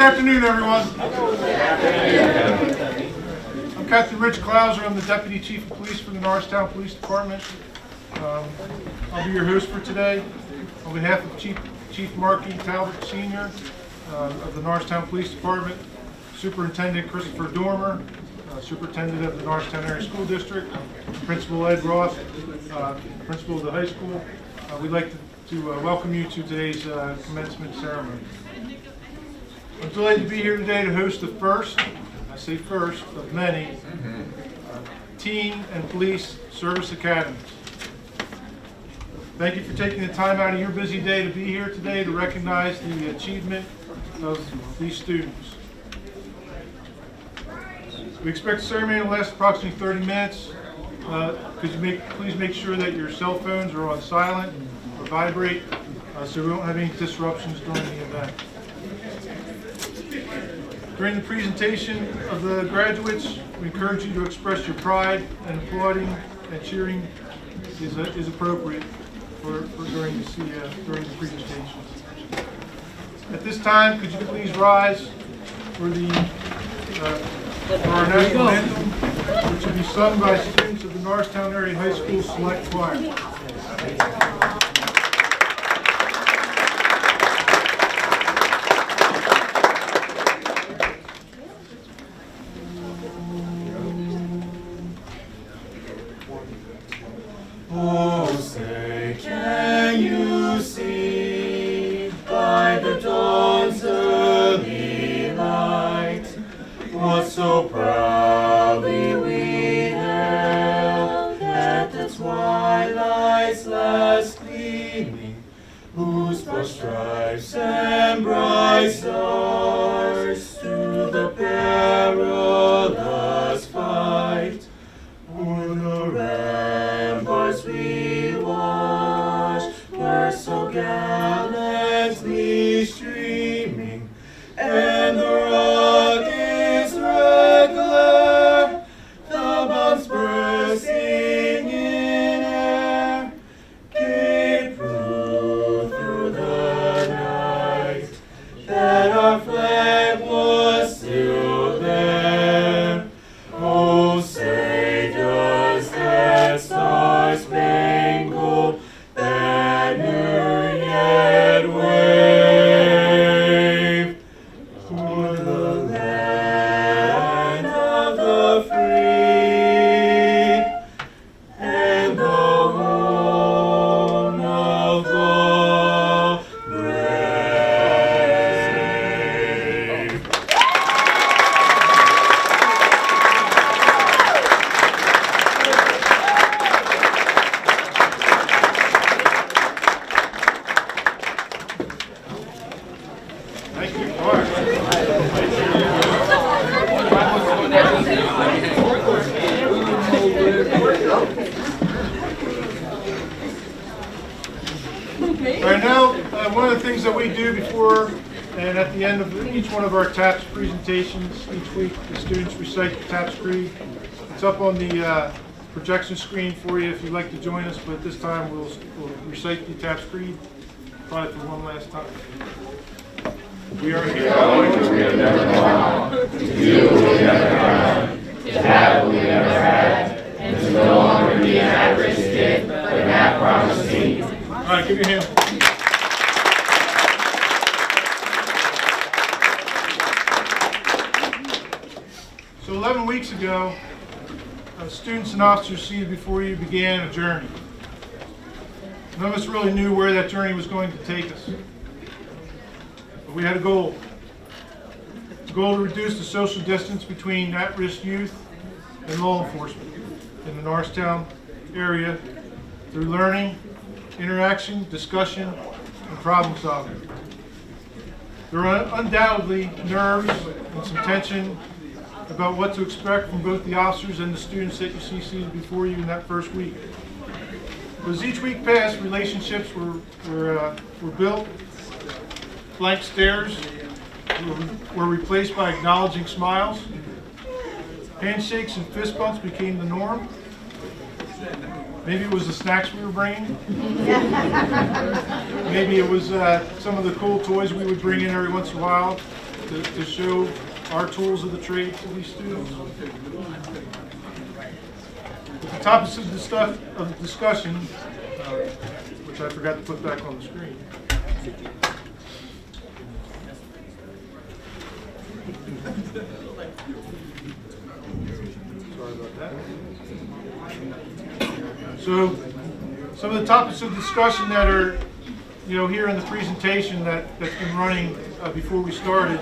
afternoon, everyone. I'm Captain Rich Clouser. I'm the Deputy Chief of Police for the Norristown Police Department. I'll be your host for today. On behalf of Chief Mark E. Talbot Sr. Of the Norristown Police Department, Superintendent Christopher Dormer, Superintendent of the Norristown Area School District, Principal Ed Roth, Principal of the high school, we'd like to welcome you to today's commencement ceremony. I'm delighted to be here today to host the first, I say first, of many Teen and Police Service Academies. Thank you for taking the time out of your busy day to be here today to recognize the achievement of these students. We expect the ceremony to last approximately 30 minutes. Could you please make sure that your cell phones are on silent or vibrate so we won't have any disruptions during the event. During the presentation of the graduates, we encourage you to express your pride, and applauding and cheering is appropriate during the presentation. At this time, could you please rise for our national anthem, which will be sung by students of the Norristown Area High School Select Choir. Oh, say, can you see by the dawn's early light what so proudly we hailed at the twilight's last gleaming, whose broad stripes and bright stars through the perilous fight o'er the ramparts we watched were so gallantly streaming, and the rockets' red glare, the bombs bursting in air, gave proof through the night that our flag was still there. Oh, say does that star-spangled banner yet wave o'er the land of the free and the home of the brave? Thank you. All right. All right, now, one of the things that we do before and at the end of each one of our TAPS presentations, each week the students recite the TAPS Creed. It's up on the projection screen for you if you'd like to join us, but this time we'll recite the TAPS Creed, try it for one last time. We are here. We have never gone, to do what we never done, to have what we never had, and to no longer be an at-risk kid, but an at-promise teen. All right, give your hand. So 11 weeks ago, students and officers seated before you began a journey. None of us really knew where that journey was going to take us. But we had a goal. The goal to reduce the social distance between at-risk youth and law enforcement in the Norristown area through learning, interaction, discussion, and problem solving. There are undoubtedly nerves and some tension about what to expect from both the officers and the students that you see seated before you in that first week. But as each week passed, relationships were built, blank stares were replaced by acknowledging smiles, handshakes and fist bumps became the norm. Maybe it was the snacks we were bringing. Maybe it was some of the cool toys we would bring in every once in a while to show our tools of the trade to these students. The topics of the discussion, which I forgot to put back on the screen. Sorry about that. So, some of the topics of discussion that are, here in the presentation that's been running before we started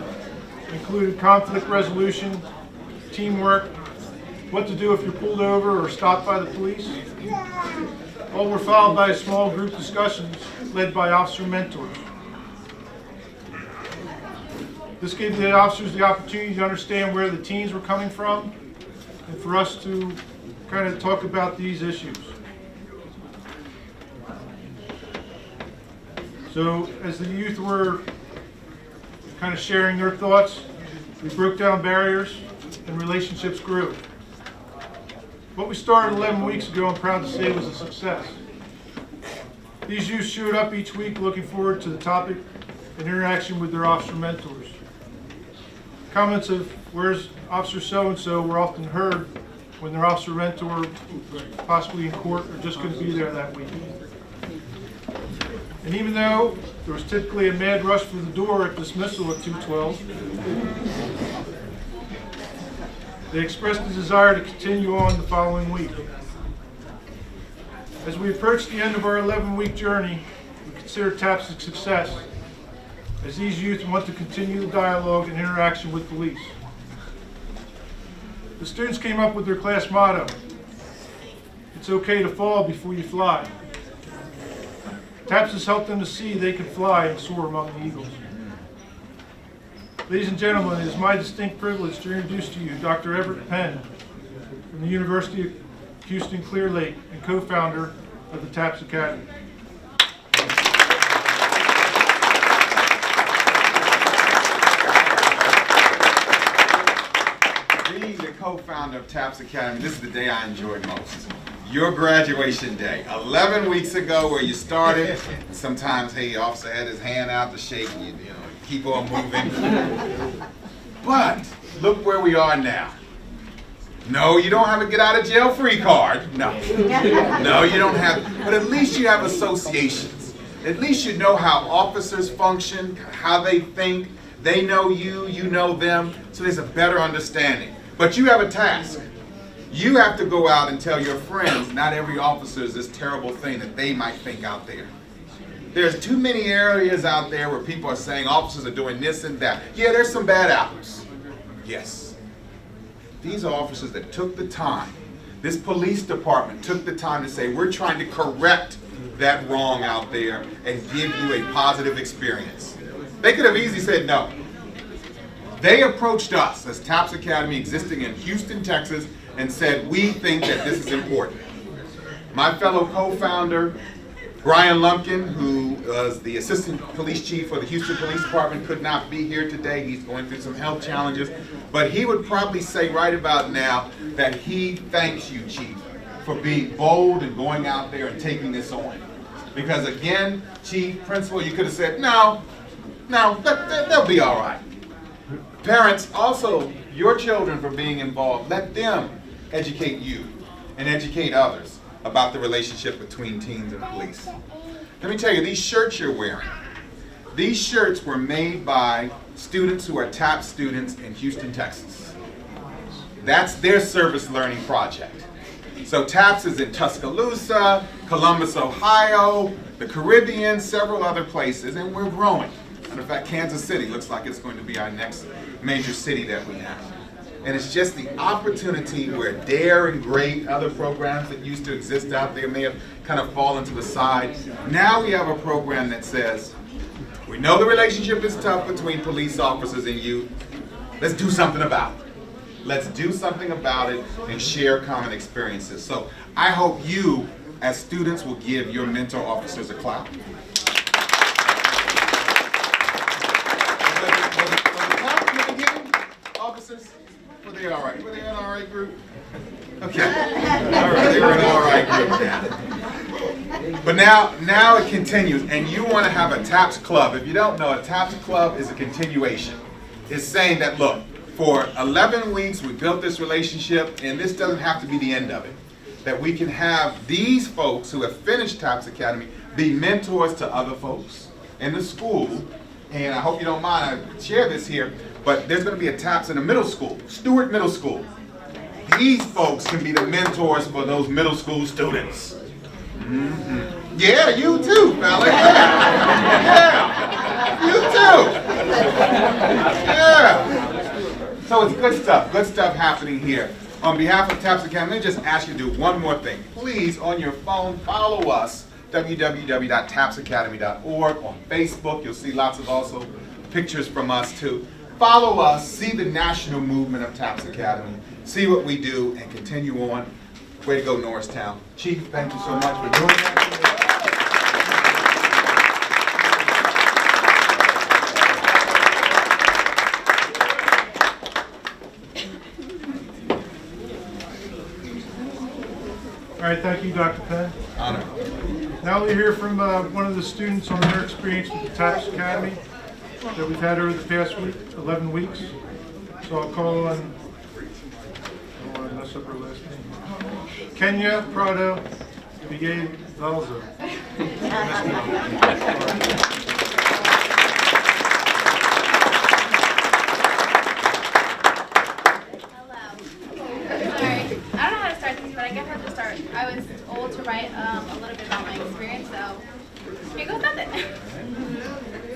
included conflict resolution, teamwork, what to do if you're pulled over or stopped by the police. All were followed by small group discussions led by officer mentors. This gave the officers the opportunity to understand where the teens were coming from and for us to kind of talk about these issues. So as the youth were kind of sharing their thoughts, we broke down barriers and relationships grew. What we started 11 weeks ago, I'm proud to say, was a success. These youth showed up each week looking forward to the topic and interaction with their officer mentors. Comments of where's Officer so-and-so were often heard when their officer mentor, possibly in court, or just couldn't be there that week. And even though there was typically a mad rush for the door at dismissal at 2:12, they expressed the desire to continue on the following week. As we approach the end of our 11-week journey, we consider TAPS a success, as these youth want to continue the dialogue and interaction with police. The students came up with their class motto, "It's okay to fall before you fly." TAPS has helped them to see they can fly and soar among the eagles. Ladies and gentlemen, it is my distinct privilege to introduce to you Dr. Everett Penn from the University of Houston Clear Lake and co-founder of the TAPS Academy. Being the co-founder of TAPS Academy, this is the day I enjoy most. Your graduation day. 11 weeks ago where you started, and sometimes, hey, officer had his hand out to shake and you keep on moving. But look where we are now. No, you don't have a get out of jail free card. No. No, you don't have, but at least you have associations. At least you know how officers function, how they think. They know you, you know them, so there's a better understanding. But you have a task. You have to go out and tell your friends not every officer is this terrible thing that they might think out there. There's too many areas out there where people are saying officers are doing this and that. Yeah, there's some bad apples. Yes. These are officers that took the time. This police department took the time to say, we're trying to correct that wrong out there and give you a positive experience. They could have easily said no. They approached us as TAPS Academy existing in Houston, Texas, and said, we think that this is important. My fellow co-founder, Brian Lumpkin, who was the assistant police chief for the Houston Police Department, could not be here today. He's going through some health challenges. But he would probably say right about now that he thanks you, Chief, for being bold and going out there and taking this on. Because again, Chief, Principal, you could have said, no, they'll be all right. Parents, also, your children for being involved, let them educate you and educate others about the relationship between teens and police. Let me tell you, these shirts you're wearing, these shirts were made by students who are TAPS students in Houston, Texas. That's their service learning project. So TAPS is in Tuscaloosa, Columbus, Ohio, the Caribbean, several other places, and we're growing. Matter of fact, Kansas City looks like it's going to be our next major city that we have. And it's just the opportunity where DARE and GREAT, other programs that used to exist out there may have kind of fallen to the side. Now we have a program that says, we know the relationship is tough between police officers and youth. Let's do something about it. Let's do something about it and share common experiences. So I hope you, as students, will give your mentor officers a clap. Officers? Were they all right? Were they an all right group? Okay. All right, they were an all right group now. But now it continues, and you want to have a TAPS club. If you don't know, a TAPS club is a continuation. is saying that, look, for 11 weeks we built this relationship, and this doesn't have to be the end of it. That we can have these folks who have finished TAPS Academy be mentors to other folks in the school. And I hope you don't mind, I share this here, but there's going to be a TAPS in the middle school, Stewart Middle School. These folks can be the mentors for those middle school students. Mm-hmm. Yeah, you too, fella. Yeah, you too. Yeah. So it's good stuff happening here. On behalf of TAPS Academy, let me just ask you to do one more thing. Please, on your phone, follow us, www.tapsacademy.org. On Facebook, you'll see lots of also pictures from us too. Follow us, see the national movement of TAPS Academy, see what we do, and continue on. Way to go, Norristown. Chief, thank you so much for doing that. All right, thank you, Dr. Penn. Honor. Now we'll hear from one of the students on their experience with the TAPS Academy that we've had over the past week, 11 weeks. So I'll call on, I don't want to mess up her last name, Kenya Prado Valzo. I was old to write a little bit about my experience, so here goes nothing.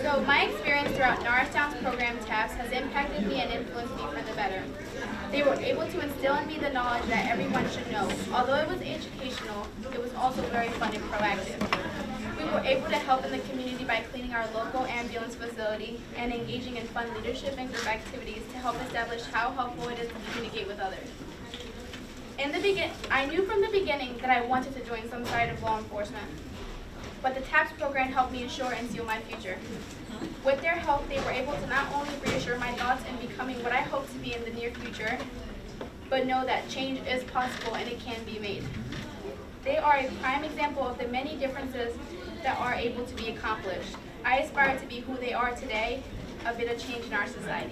So my experience throughout Norristown's program TAPS has impacted me and influenced me for the better. They were able to instill in me the knowledge that everyone should know. Although it was educational, it was also very fun and proactive. We were able to help in the community by cleaning our local ambulance facility and engaging in fun leadership and group activities to help establish how helpful it is to communicate with others. I knew from the beginning that I wanted to join some side of law enforcement, but the TAPS program helped me ensure and seal my future. With their help, they were able to not only reassure my thoughts in becoming what I hope to be in the near future, but know that change is possible and it can be made. They are a prime example of the many differences that are able to be accomplished. I aspire to be who they are today, a bit of change in our society.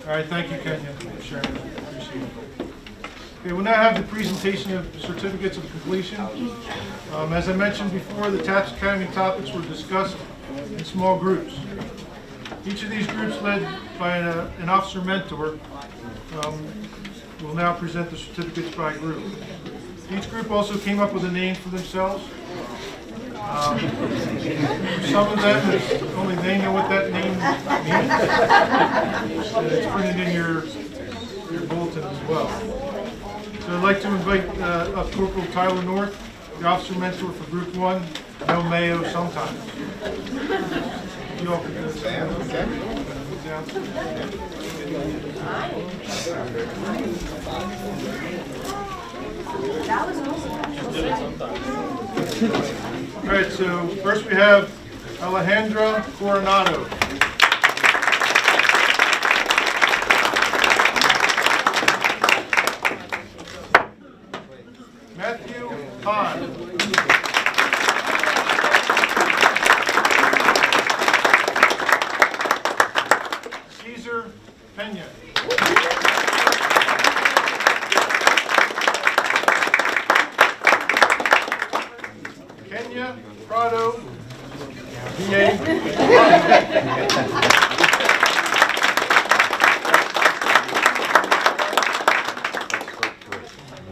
All right, thank you, Kenya, for sharing that. Appreciate it. Okay, we'll now have the presentation of certificates of completion. As I mentioned before, the TAPS Academy topics were discussed in small groups. Each of these groups, led by an officer mentor, will now present the certificates by group. Each group also came up with a name for themselves. Some of them, only they know what that name means. It's printed in your bulletin as well. So I'd like to invite up Corporal Tyler North, the officer mentor for Group 1, no mayo sometimes. You all can do this. All right, so first we have Alejandra Coronado. Matthew Hahn. Caesar Pena. Kenya Prado, VA.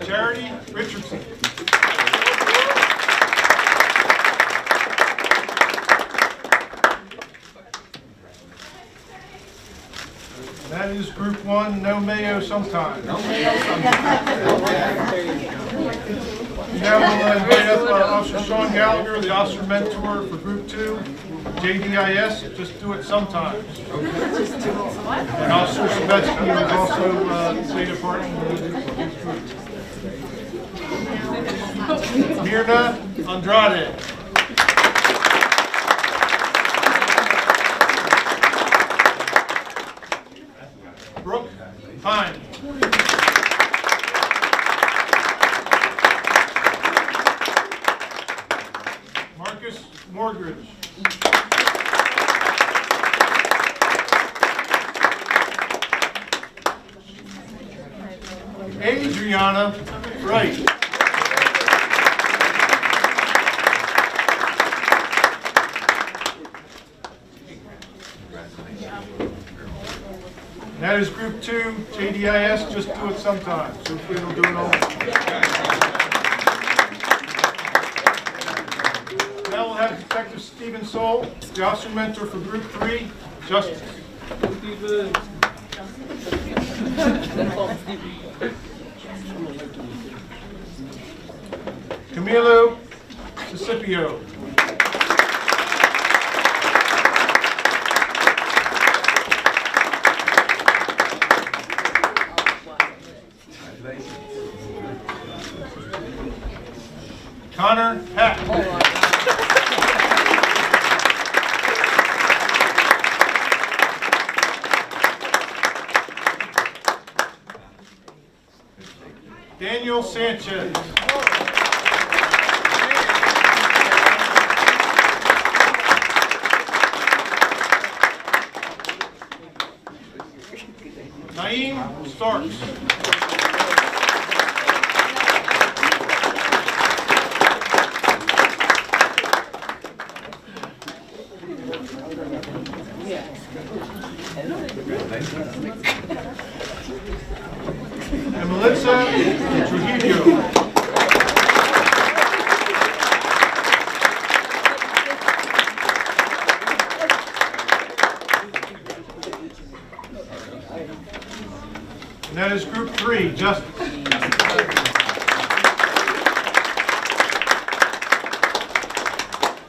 Charity Richardson. And that is Group 1, no mayo sometimes. No mayo sometimes. Now we'll invite up Officer Sean Gallagher, the officer mentor for Group 2, JDIS, just do it sometimes. And Officer Sabetsky is also State Department. Mirna Andrade. Brooke Pine. Lucas Morgridge. Adriana Wright. And that is Group 2, JDIS, just do it sometimes. Hopefully it'll do it all. Now we'll have Detective Stephen Soul, the officer mentor for Group 3, Justice. Camilo Sicipio. Connor Hack. Daniel Sanchez. Naeem Starks. And Melissa Trujillo. And that is Group 3, Justice. We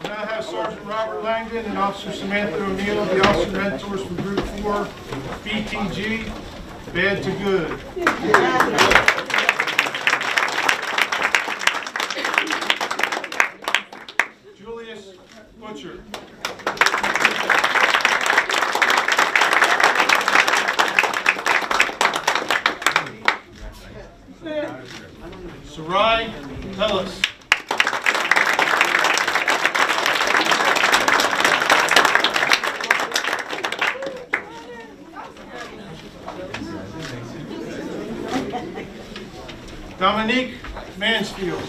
now have Sergeant Robert Langdon and Officer Samantha O'Neill, the officer mentors for Group 4, BTG, Bad to Good. Julius Butcher. Sarai Ellis. Dominique Mansfield.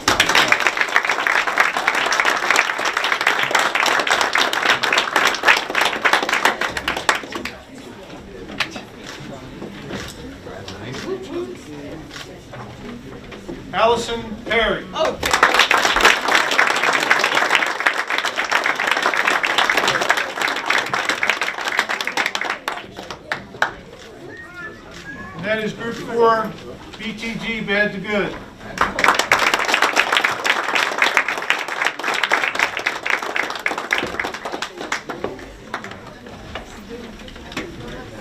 Allison Perry. And that is Group 4, BTG, Bad to Good.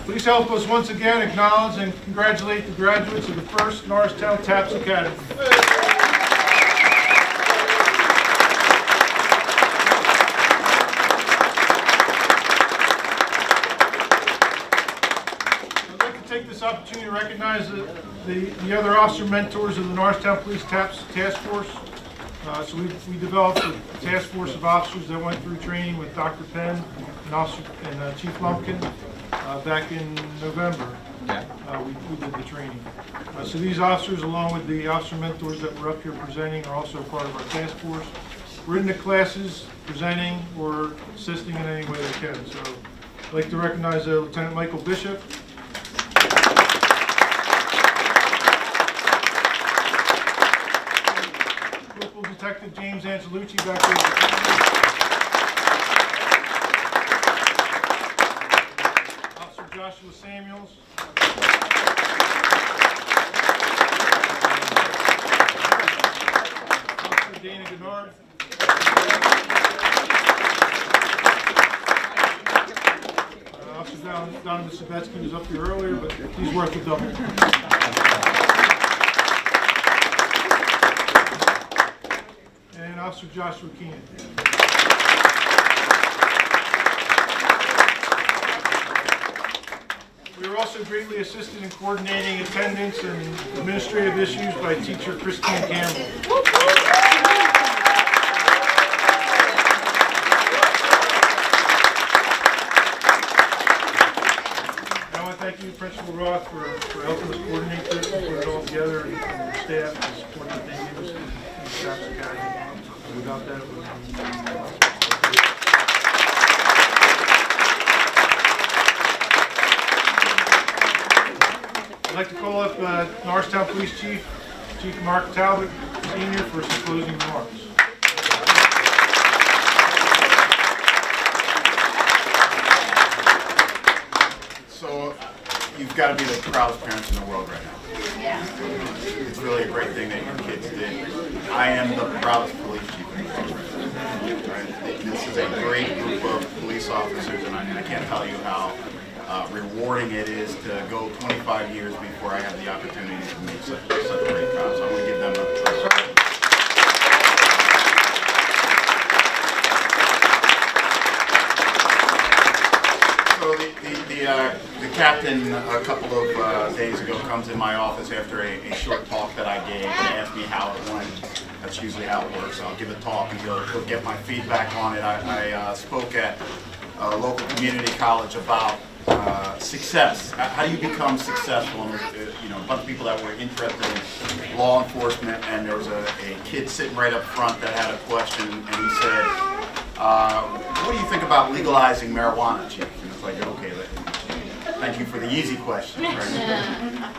Please help us once again acknowledge and congratulate the graduates of the first Norristown TAPS Academy. I'd like to take this opportunity to recognize the other officer mentors of the Norristown Police TAPS Task Force. So we developed a task force of officers that went through training with Dr. Penn and Chief Lumpkin back in November. We did the training. So these officers, along with the officer mentors that were up here presenting, are also part of our task force. We're in the classes presenting or assisting in any way they can. So I'd like to recognize Lieutenant Michael Bishop, Corporal Detective James Angelucci back there. Officer Joshua Samuels. Officer Dana Gennard. Officer Donovan Sabetsky was up here earlier, but he's worth a double. And Officer Joshua Keenan. We were also greatly assisted in coordinating attendance and administrative issues by teacher Christine Campbell. Roth for helping us coordinate this and put it all together, and the staff and the support that they give us in the TAPS Academy. Without that, it wouldn't be possible. I'd like to call up Norristown Police Chief Mark Talbot, Sr. for some closing remarks. So, you've got to be the proudest parents in the world right now. Yeah. It's really a great thing that your kids did. I am the proudest police chief in the world right now. Right? This is a great group of police officers, and I can't tell you how rewarding it is to go 25 years before I had the opportunity to meet such great cops. I want to give them a So the captain a couple of days ago comes in my office after a short talk that I gave and asked me how it went. That's usually how it works. I'll give a talk and he'll get my feedback on it. I spoke at a local community college about success. How do you become successful? And you know, a bunch of people that were interested in law enforcement, and there was a kid sitting right up front that had a question, and he said, what do you think about legalizing marijuana, Chief? And it's like, okay, thank you for the easy question. Right?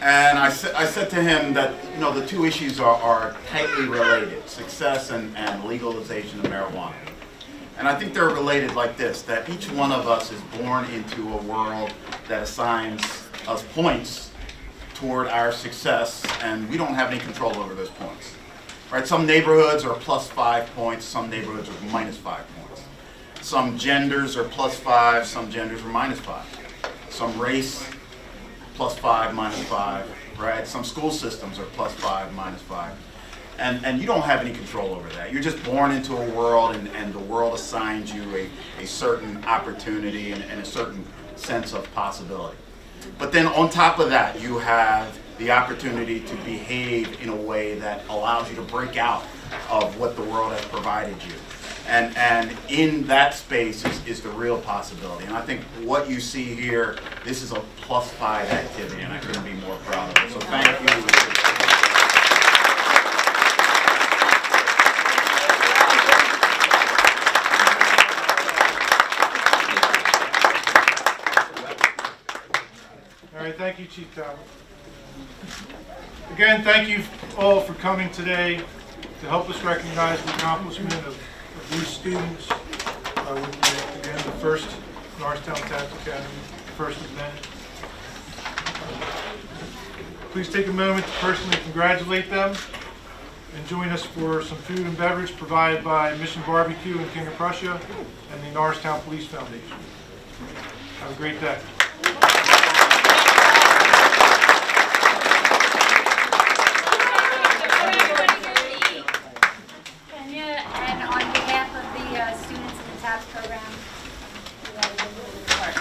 And I said to him that, you know, the two issues are tightly related, success and legalization of marijuana. And I think they're related like this, that each one of us is born into a world that assigns us points toward our success, and we don't have any control over those points. Right? Some neighborhoods are +5 points, some neighborhoods are -5 points. Some genders are +5, some genders are -5. Some race, +5, -5, right? Some school systems are +5, -5. And you don't have any control over that. You're just born into a world, and the world assigns you a certain opportunity and a certain sense of possibility. But then on top of that, you have the opportunity to behave in a way that allows you to break out of what the world has provided you. And in that space is the real possibility. And I think what you see here, this is a +5 activity, and I couldn't be more proud of it. So thank you. All right, thank you, Chief Talbot. Again, thank you all for coming today to help us recognize the accomplishment of these students with, again, the first Norristown TAPS Academy, first event. Please take a moment to personally congratulate them and join us for some food and beverage provided by Mission Barbecue in King of Prussia and the Norristown Police Foundation. Have a great day. And on behalf of the students in the TAPS program, we want to give you the card.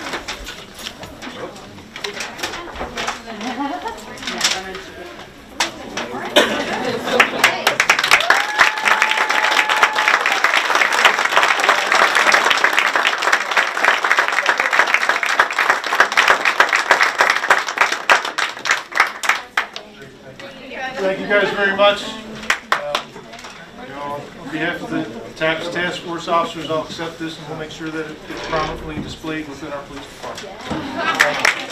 Thank you guys very much. On behalf of the TAPS Task Force officers, I'll accept this and we'll make sure that it's prominently displayed within our police department.